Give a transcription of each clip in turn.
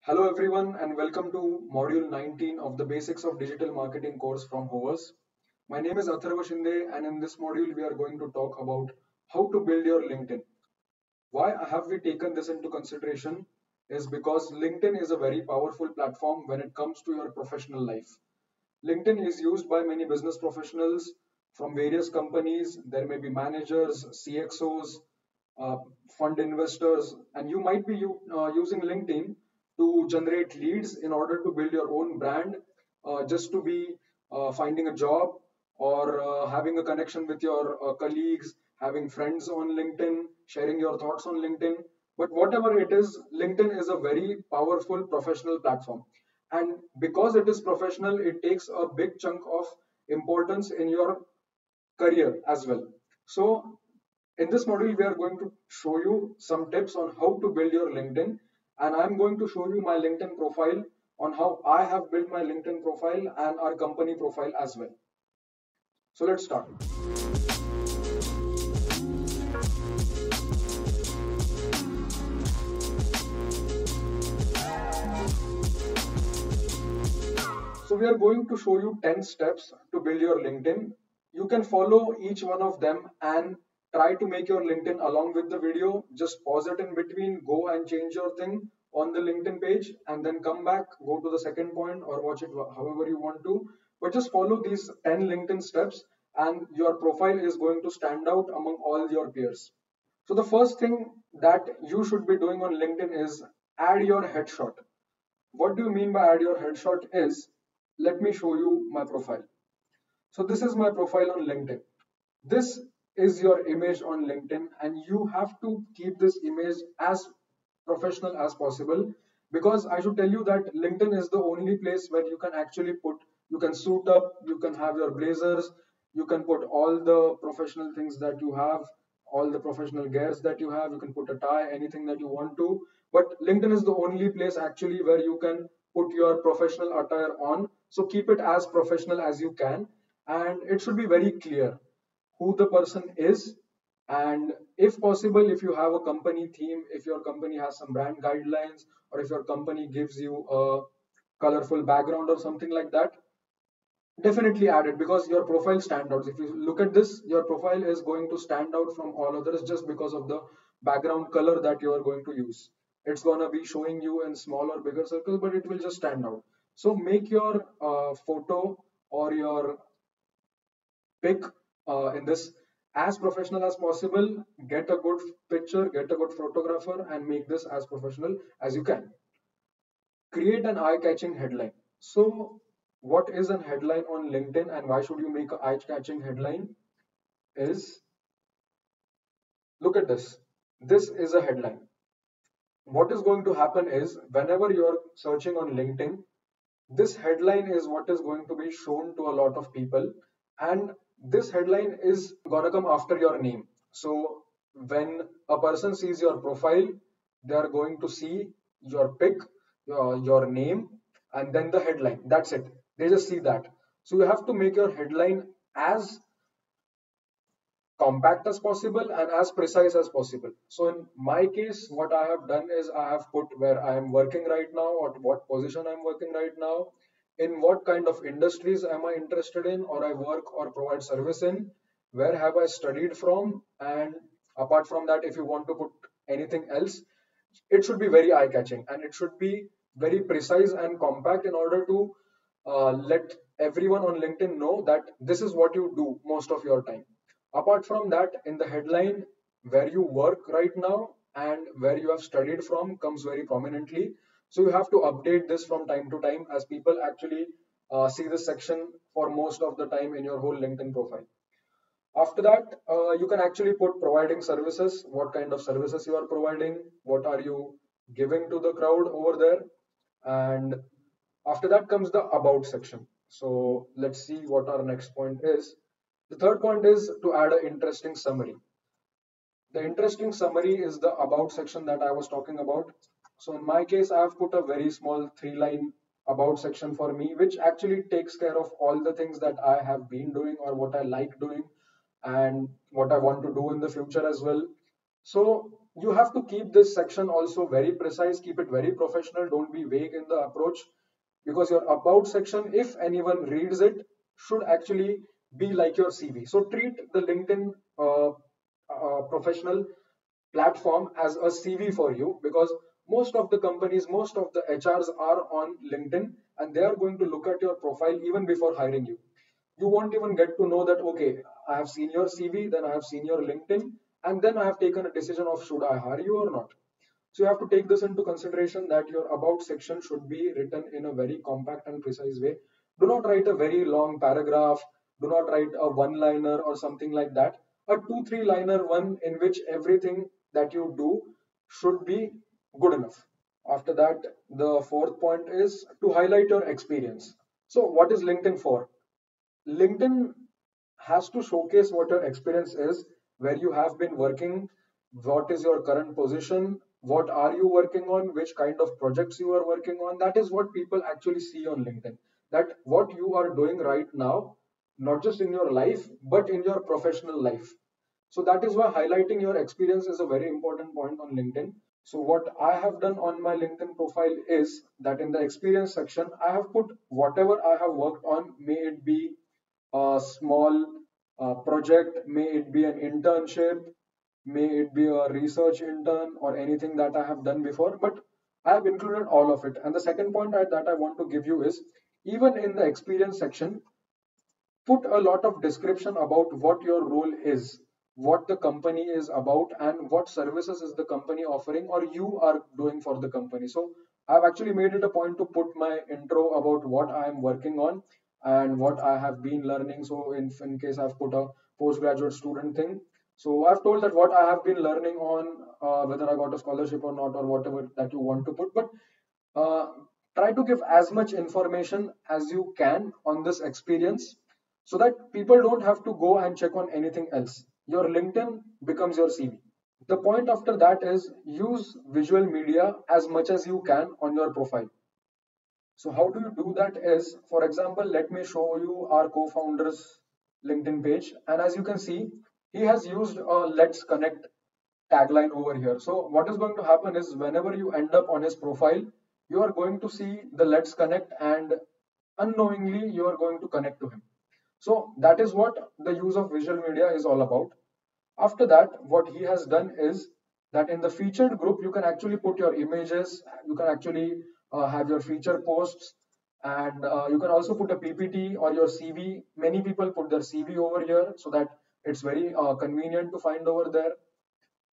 Hello everyone and welcome to module 19 of the Basics of Digital Marketing course from Hovers. My name is Atharva Shinde and in this module we are going to talk about how to build your LinkedIn. Why have we taken this into consideration is because LinkedIn is a very powerful platform when it comes to your professional life. LinkedIn is used by many business professionals from various companies. There may be managers, CXOs, uh, fund investors, and you might be using LinkedIn to generate leads in order to build your own brand, just to be finding a job or having a connection with your colleagues, having friends on LinkedIn, sharing your thoughts on LinkedIn. But whatever it is, LinkedIn is a very powerful professional platform. And because it is professional, it takes a big chunk of importance in your career as well. So in this module, we are going to show you some tips on how to build your LinkedIn. And I'm going to show you my LinkedIn profile on how I have built my LinkedIn profile and our company profile as well. So let's start. So we are going to show you 10 steps to build your LinkedIn. You can follow each one of them and try to make your LinkedIn along with the video. Just pause it in between, go and change your thing on the LinkedIn page and then come back, go to the second point or watch it however you want to. But just follow these 10 LinkedIn steps and your profile is going to stand out among all your peers. So the first thing that you should be doing on LinkedIn is add your headshot. What do you mean by add your headshot is, let me show you my profile. So this is my profile on LinkedIn. This is your image on LinkedIn and you have to keep this image as professional as possible, because I should tell you that LinkedIn is the only place where you can actually put, you can suit up, you can have your blazers, you can put all the professional things that you have, all the professional gears that you have, you can put a tie, anything that you want to. But LinkedIn is the only place actually where you can put your professional attire on. So keep it as professional as you can, and it should be very clear who the person is. And if possible, if you have a company theme, if your company has some brand guidelines, or if your company gives you a colorful background or something like that, definitely add it, because your profile stand out. If you look at this, your profile is going to stand out from all others just because of the background color that you are going to use. It's going to be showing you in small or bigger circles, but it will just stand out. So make your photo or your pick in this as professional as possible. Get a good picture, get a good photographer, and make this as professional as you can. Create an eye-catching headline. So what is a headline on LinkedIn and why should you make an eye-catching headline is, look at this. This is a headline. What is going to happen is, whenever you're searching on LinkedIn, this headline is what is going to be shown to a lot of people, and this headline is gonna come after your name. So when a person sees your profile, they are going to see your pic, your name, and then the headline. That's it. They just see that. So you have to make your headline as compact as possible and as precise as possible. So in my case, what I have done is I have put where I am working right now, or what position I'm working right now, in what kind of industries am I interested in, or I work or provide service in, where have I studied from, and apart from that, if you want to put anything else, it should be very eye-catching and it should be very precise and compact in order to let everyone on LinkedIn know that this is what you do most of your time. Apart from that, in the headline, where you work right now and where you have studied from comes very prominently. So you have to update this from time to time, as people actually see this section for most of the time in your whole LinkedIn profile. After that, you can actually put providing services, what kind of services you are providing, what are you giving to the crowd over there. And after that comes the about section. So let's see what our next point is. The third point is to add an interesting summary. The interesting summary is the about section that I was talking about. So in my case, I have put a very small 3-line about section for me, which actually takes care of all the things that I have been doing or what I like doing and what I want to do in the future as well. So You have to keep this section also very precise, keep it very professional, don't be vague in the approach, because your about section, if anyone reads it, should actually be like your CV. So treat the LinkedIn professional platform as a CV for you, because most of the companies, most of the HRs are on LinkedIn, and they are going to look at your profile even before hiring you. You won't even get to know that, okay, I have seen your CV, then I have seen your LinkedIn, and then I have taken a decision of should I hire you or not. So you have to take this into consideration, that your about section should be written in a very compact and precise way. Do not write a very long paragraph, do not write a one liner or something like that. A 2 3 liner one in which everything that you do should be good enough. After that, the fourth point is to highlight your experience. So what is LinkedIn for? LinkedIn has to showcase what your experience is, where you have been working, what is your current position, what are you working on, which kind of projects you are working on. That is what people actually see on LinkedIn. That what you are doing right now, not just in your life, but in your professional life. So that is why highlighting your experience is a very important point on LinkedIn. So what I have done on my LinkedIn profile is that in the experience section, I have put whatever I have worked on, may it be a small project, may it be an internship, may it be a research intern or anything that I have done before, but I have included all of it. And the second point that I want to give you is, even in the experience section, put a lot of description about what your role is, what the company is about, and what services is the company offering or you are doing for the company. So I've actually made it a point to put my intro about what I am working on and what I have been learning. So in case I've put a postgraduate student thing, so I've told that what I have been learning on, whether I got a scholarship or not, or whatever that you want to put. But uh, try to give as much information as you can on this experience, so that people don't have to go and check on anything else. Your LinkedIn becomes your CV. The point after that is, use visual media as much as you can on your profile. So how do you do that is, for example, let me show you our co-founder's LinkedIn page. And as you can see, he has used a Let's Connect tagline over here. So what is going to happen is, whenever you end up on his profile, you are going to see the Let's Connect, and unknowingly you are going to connect to him. So that is what the use of visual media is all about. After that, what he has done is that in the featured group, you can actually put your images, you can actually have your feature posts, and you can also put a PPT or your CV. Many people put their CV over here, so that it's very convenient to find over there.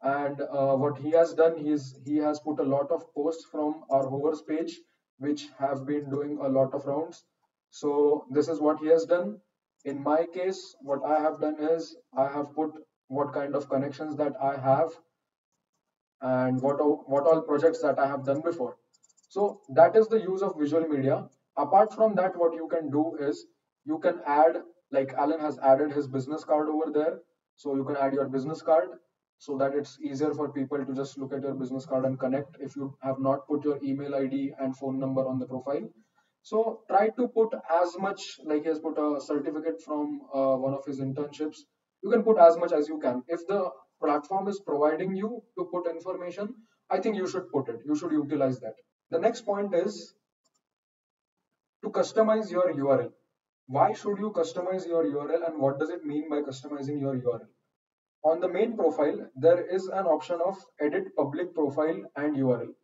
And what he has done is, he has put a lot of posts from our hovers page, which have been doing a lot of rounds. So this is what he has done. In my case, what I have done is, I have put what kind of connections that I have, and what all projects that I have done before. So that is the use of visual media. Apart from that, what you can do is, you can add, like Alan has added his business card over there. So you can add your business card, so that it's easier for people to just look at your business card and connect if you have not put your email ID and phone number on the profile. So try to put as much, like he has put a certificate from one of his internships. You can put as much as you can. If the platform is providing you to put information, I think you should put it. You should utilize that. The next point is to customize your URL. Why should you customize your URL, and what does it mean by customizing your URL? On the main profile, there is an option of edit public profile and URL.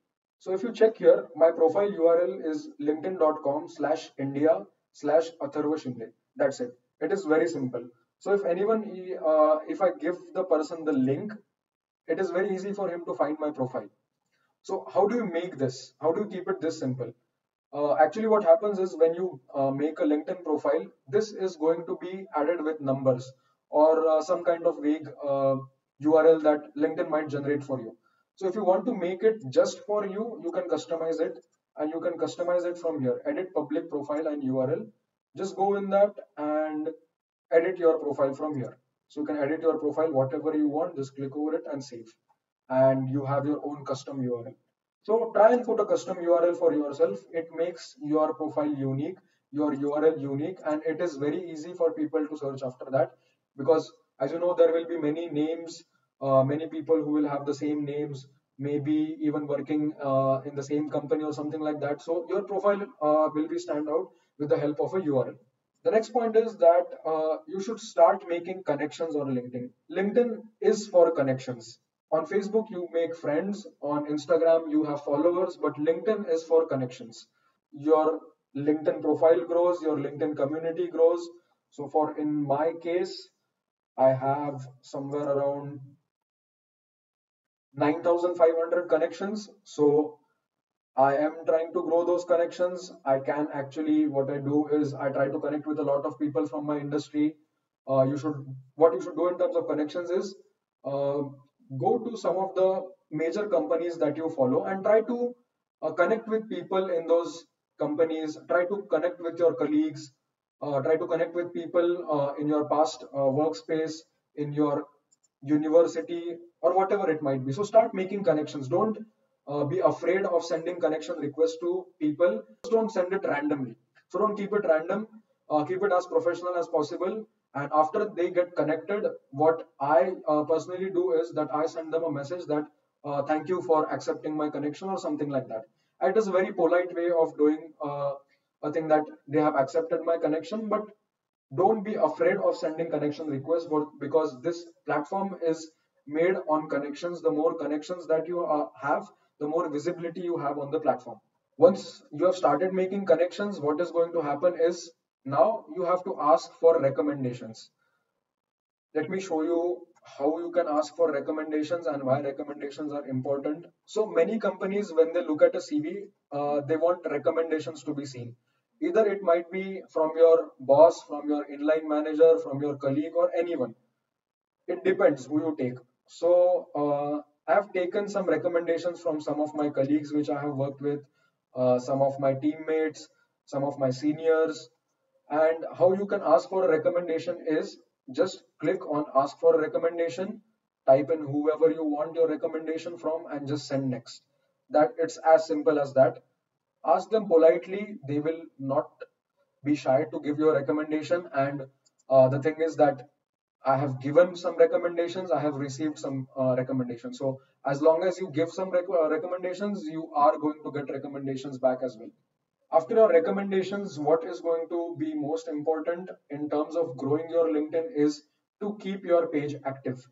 So if you check here, my profile URL is linkedin.com/India/Atharva Shinde. That's it. It is very simple. So if anyone, if I give the person the link, it is very easy for him to find my profile. So how do you make this? How do you keep it this simple? Actually, what happens is, when you make a LinkedIn profile, this is going to be added with numbers, or some kind of vague URL that LinkedIn might generate for you. So if you want to make it just for you, you can customize it, and you can customize it from here. Edit public profile and URL. Just go in that and edit your profile from here. So you can edit your profile whatever you want. Just click over it and save, and you have your own custom URL. So try and put a custom URL for yourself. It makes your profile unique, your URL unique, and it is very easy for people to search after that, because as you know, there will be many names, many people who will have the same names, maybe even working in the same company or something like that. So your profile will be stand out with the help of a URL. The next point is that you should start making connections on LinkedIn. LinkedIn is for connections. On Facebook, you make friends. On Instagram, you have followers, but LinkedIn is for connections. Your LinkedIn profile grows, your LinkedIn community grows. So, for in my case, I have somewhere around 9,500 connections. So, I am trying to grow those connections. I can actually, what I do is I try to connect with a lot of people from my industry. What you should do in terms of connections is uh, go to some of the major companies that you follow and try to connect with people in those companies. Try to connect with your colleagues. Try to connect with people in your past workspace, in your university, or whatever it might be. So start making connections. Don't be afraid of sending connection requests to people. Just don't send it randomly. So don't keep it random. Keep it as professional as possible. And after they get connected, what I personally do is that I send them a message that thank you for accepting my connection or something like that. It is a very polite way of doing a thing that they have accepted my connection, but don't be afraid of sending connection requests because this platform is made on connections. The more connections that you have, the more visibility you have on the platform. Once you have started making connections, what is going to happen is now you have to ask for recommendations. Let me show you how you can ask for recommendations and why recommendations are important. So many companies, when they look at a CV, they want recommendations to be seen. Either it might be from your boss, from your inline manager, from your colleague, or anyone. It depends who you take. So I've taken some recommendations from some of my colleagues which I have worked with, some of my teammates, some of my seniors. And how you can ask for a recommendation is just click on ask for a recommendation, type in whoever you want your recommendation from, and just send next. That it's as simple as that. Ask them politely, they will not be shy to give you a recommendation. And the thing is that I have given some recommendations, I have received some recommendations. So as long as you give some recommendations, you are going to get recommendations back as well. After your recommendations, what is going to be most important in terms of growing your LinkedIn is to keep your page active.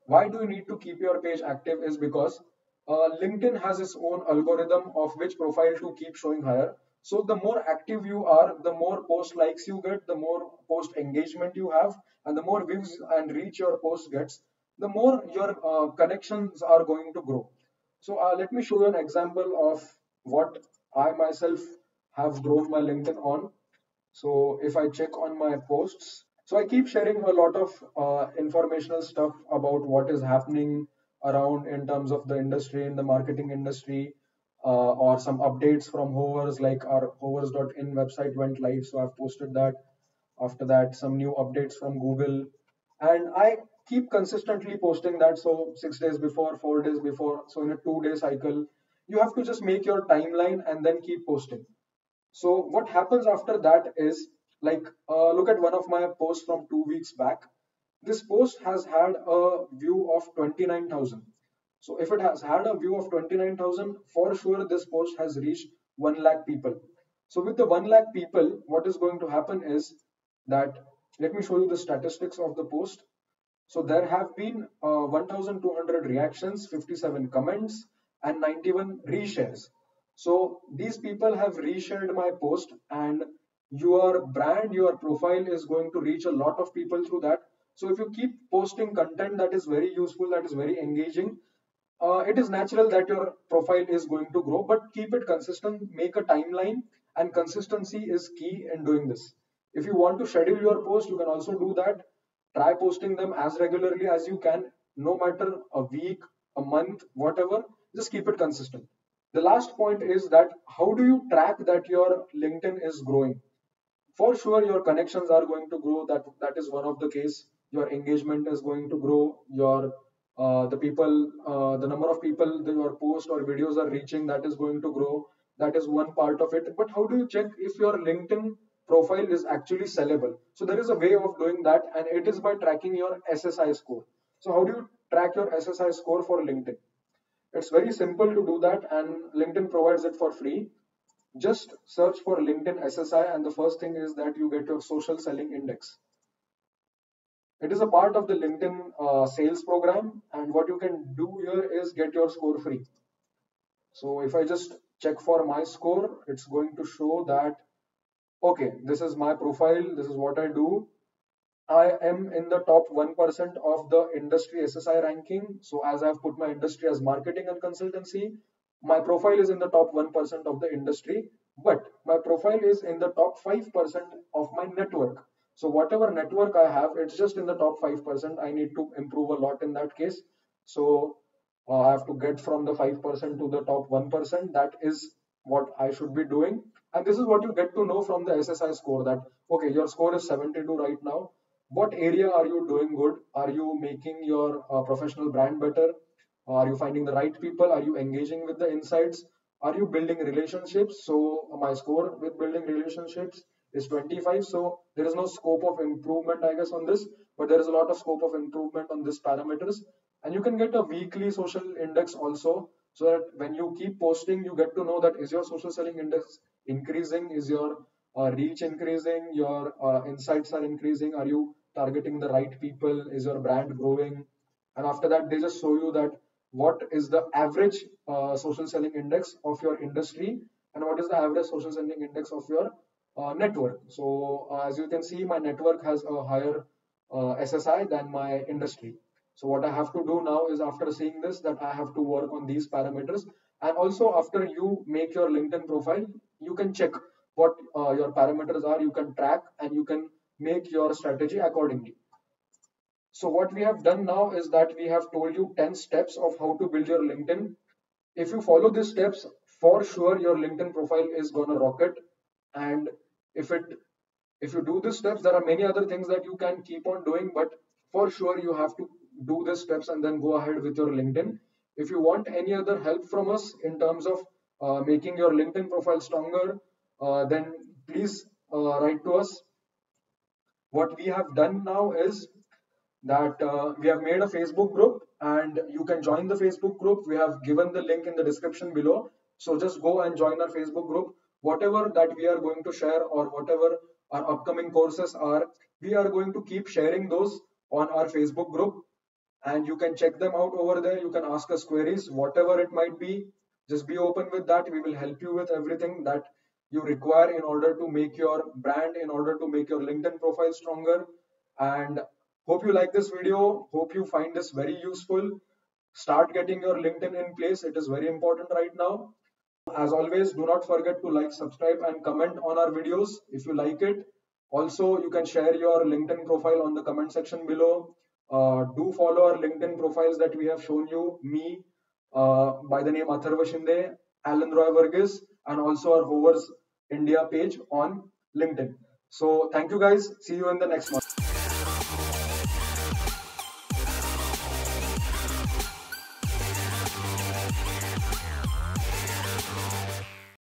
Why do you need to keep your page active is because LinkedIn has its own algorithm of which profile to keep showing higher. So the more active you are, the more post likes you get, the more post engagement you have, and the more views and reach your post gets, the more your connections are going to grow. So let me show you an example of what I myself have grown my LinkedIn on. So if I check on my posts, so I keep sharing a lot of informational stuff about what is happening around in terms of the industry, in the marketing industry, or some updates from Hovers, like our hovers.in website went live. So I've posted that. After that, some new updates from Google. And I keep consistently posting that. So 6 days before, 4 days before. So in a 2 day cycle, you have to just make your timeline and then keep posting. So what happens after that is like look at one of my posts from 2 weeks back. This post has had a view of 29,000. So if it has had a view of 29,000, for sure this post has reached 1 lakh people. So with the 1 lakh people, what is going to happen is that let me show you the statistics of the post. So there have been 1,200 reactions, 57 comments, and 91 reshares. So these people have reshared my post, and your brand, your profile is going to reach a lot of people through that. So if you keep posting content that is very useful, that is very engaging, it is natural that your profile is going to grow, but keep it consistent, make a timeline, and consistency is key in doing this. If you want to schedule your post, you can also do that. Try posting them as regularly as you can, no matter a week, a month, whatever, just keep it consistent. The last point is that how do you track that your LinkedIn is growing? For sure your connections are going to grow, that is one of the case. Your engagement is going to grow, your the people the number of people that your post or videos are reaching, that is going to grow. That is one part of it. But how do you check if your LinkedIn profile is actually sellable? So there is a way of doing that, and it is by tracking your SSI score. So how do you track your SSI score for LinkedIn. It's very simple to do that, and LinkedIn provides it for free. Just search for LinkedIn SSI, and the first thing is that you get your social selling index. It is a part of the LinkedIn sales program, and what you can do here is get your score free. So if I just check for my score, it's going to show that, okay, this is my profile, this is what I do. I am in the top 1% of the industry SSI ranking. So as I've put my industry as marketing and consultancy, my profile is in the top 1% of the industry, but my profile is in the top 5% of my network. So whatever network I have, it's just in the top 5%. I need to improve a lot in that case. So I have to get from the 5% to the top 1%. That is what I should be doing. And this is what you get to know from the SSI score, that, okay, your score is 72 right now. What area are you doing good? Are you making your professional brand better? Are you finding the right people? Are you engaging with the insights? Are you building relationships? So my score with building relationships is 25. So there is no scope of improvement, I guess, on this, but there is a lot of scope of improvement on these parameters. And you can get a weekly social index also, so that when you keep posting, you get to know that, is your social selling index increasing? Is your reach increasing? Your insights are increasing? Are you targeting the right people? Is your brand growing? And after that, they just show you that what is the average social selling index of your industry, and what is the average social selling index of your network. So as you can see, my network has a higher SSI than my industry. So what I have to do now is, after seeing this, that I have to work on these parameters. And also, after you make your LinkedIn profile, you can check what your parameters are, you can track, and you can make your strategy accordingly. So what we have done now is that we have told you 10 steps of how to build your LinkedIn. If you follow these steps, for sure your LinkedIn profile is gonna rocket. And if it if you do these steps, there are many other things that you can keep on doing, but for sure you have to do these steps and then go ahead with your LinkedIn. If you want any other help from us in terms of making your LinkedIn profile stronger, then please write to us. What we have done now is that we have made a Facebook group, and you can join the Facebook group. We have given the link in the description below. So just go and join our Facebook group. Whatever that we are going to share, or whatever our upcoming courses are, we are going to keep sharing those on our Facebook group, and you can check them out over there. You can ask us queries, whatever it might be. Just be open with that. We will help you with everything that you require in order to make your brand, in order to make your LinkedIn profile stronger. And hope you like this video. Hope you find this very useful. Start getting your LinkedIn in place. It is very important right now. As always, do not forget to like, subscribe, and comment on our videos if you like it. Also, you can share your LinkedIn profile on the comment section below. Do follow our LinkedIn profiles that we have shown you, me by the name Atharva Shinde, Alan Roy Varghese, and also our Hovers India page on LinkedIn. So thank you guys. See you in the next one.